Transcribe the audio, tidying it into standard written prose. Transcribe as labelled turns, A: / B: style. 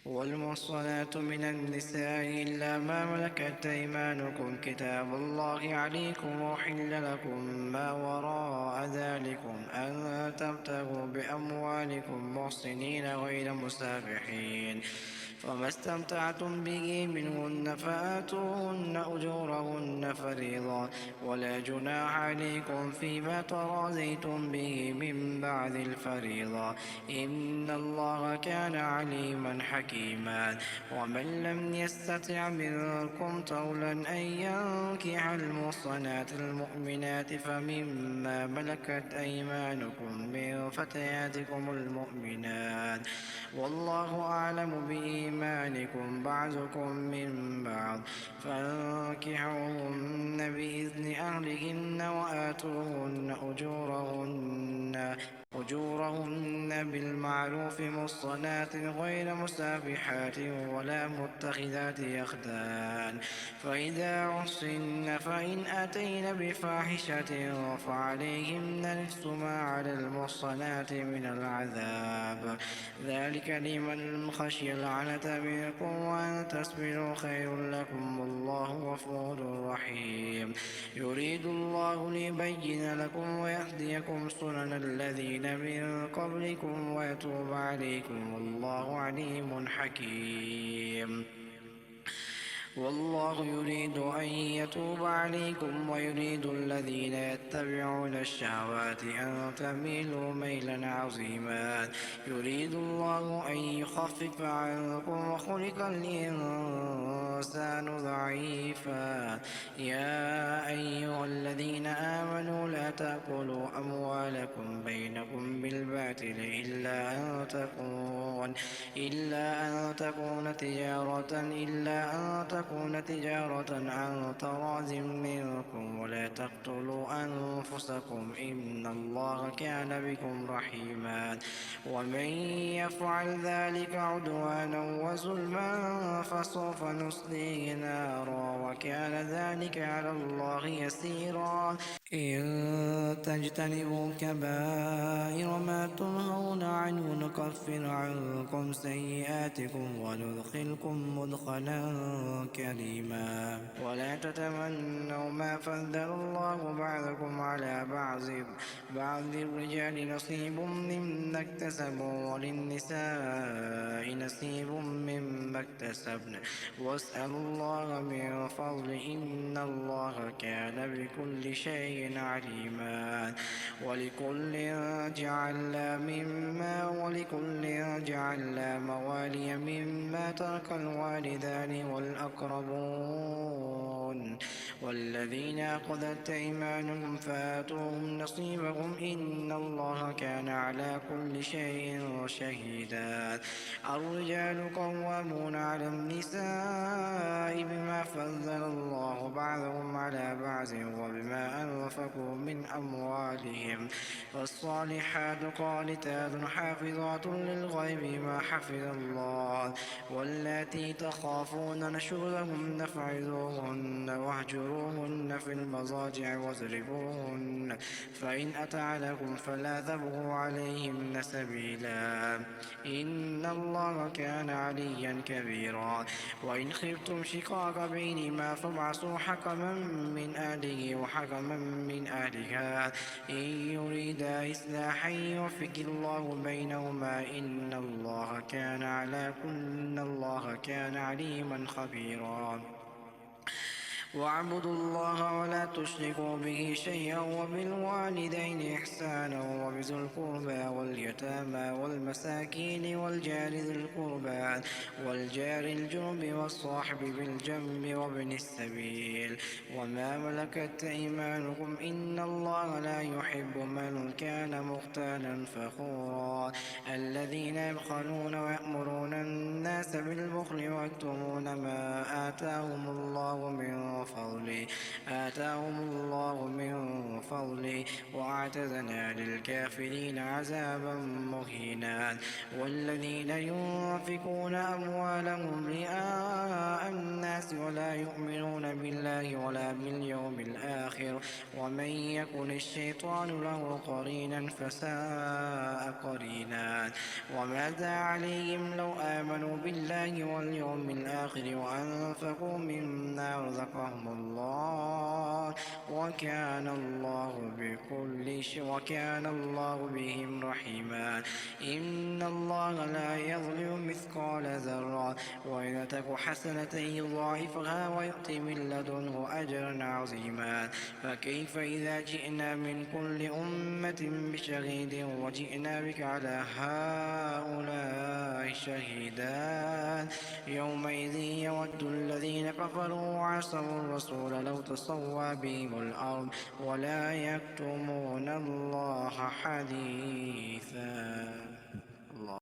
A: والمحصنات من النساء إلا ما ملكت أيمانكم كتاب الله عليكم. وحل لكم ما وراء ذلكم أن تبتغوا بأموالكم محصنين غير مسافحين. فما استمتعتم به منهن فآتوهن أجورهن فريضة، ولا جناح عليكم فيما تراضيتم به من بعد الفريضة، إن الله كان عليما حكيما. ومن لم يستطع منكم طولا أن ينكح المحصنات المؤمنات فمما ملكت أيمانكم من فتياتكم المؤمنات، والله أعلم بإيمانكم بعضكم من بعض، فانكحوهن بإذن أهلهن وآتوهن أجورهن بالمعروف محصنات غير مسافحات ولا متخذات أخدان. فإذا أحصن فإن أتين بفاحشة فعليهن نصف ما على المحصنات من العذاب، ذلك لمن خشي العنة منكم، وأن تصبروا خير لكم، والله غفور رحيم. يريد الله ليبين لكم ويهديكم سنن الذين من قبلكم ويتوب عليكم، والله عليم حكيم. والله يريد أن يتوب عليكم ويريد الذين يتبعون الشهوات أن تميلوا ميلا عظيما. يريد الله أن يخفف عنكم وخلق الإنسان ضعيفا. يا أيها الذين آمنوا لا تأكلوا أموالكم بينكم بالباطل إلا أن تكون تجارة عن تراض منكم، ولا تقتلوا أنفسكم إن الله كان بكم رحيما. ومن يفعل ذلك عدوانا وظلما فسوف نصليه نارا، وكان ذلك على الله يسيرا. إن تجتنبوا كبائر ما تنهون عنه نكفر عنكم سيئاتكم وندخلكم مدخلا كريما. ولا تتمنوا ما فضل الله بعضكم على بعض الرجال نصيب مما اكتسبوا وللنساء نصيب مما اكتسبن، واسألوا الله من فضل إن الله كان بكل شيء عليما. ولكل جعلنا موالي مما ترك الوالدان والأقربون والذين أخذت أيمانهم فآتوهم نصيبهم إن الله كان على كل شيء شهيدا. الرجال قوامون على النساء بما فضل الله بعضهم على بعض وبما أنفقوا من أموالهم، فالصالحات قانتات حافظات للغيب ما حفظ الله. واللاتي تخافون نشوزهن فعظوهن واهجروهن في المضاجع واضربوهن، فإن أطعنكم فلا تبغوا عليهن سبيلا إن الله كان عليا كبيرا. وإن خفتم شقاق بينهما فابعثوا حكما من أهله وحكما من أهلها إن يريدا إصلاحا يوفق الله بينهما إن الله كان عليما خبيرا. واعبدوا الله ولا تشركوا به شيئا وبالوالدين إحسانا وبذي القربى واليتامى والمساكين والجار ذي القربى والجار الجنب والصاحب بالجنب وابن السبيل وما ملكت أيمانكم إن الله لا يحب من كان مختالا فخورا. الذين يبخلون ويأمرون الناس بالبخل ويكتمون ما آتاهم الله من فضله وأعتدنا للكافرين عذابا مهينا. والذين ينفقون أموالهم رئاء الناس الناس ولا يؤمنون بالله ولا باليوم الآخر ومن يكن الشيطان له قرينا فساء قرينا وماذا عليهم لو آمنوا بالله واليوم الآخر وأنفقوا مما رزقهم الله وكان الله بهم رحيما إن الله لا يظلم مثقال ذرة وإن تك حسنة يضاعفها ويؤت من لدنه أجرا عظيما فكيف إذا جئنا من كل أمة بشهيد وجئنا بك على هؤلاء شهيدا يومئذ يود الذين كفروا وعصوا الرسول لو تسوى بهم الأرض ولا يكتمون الله حديثا.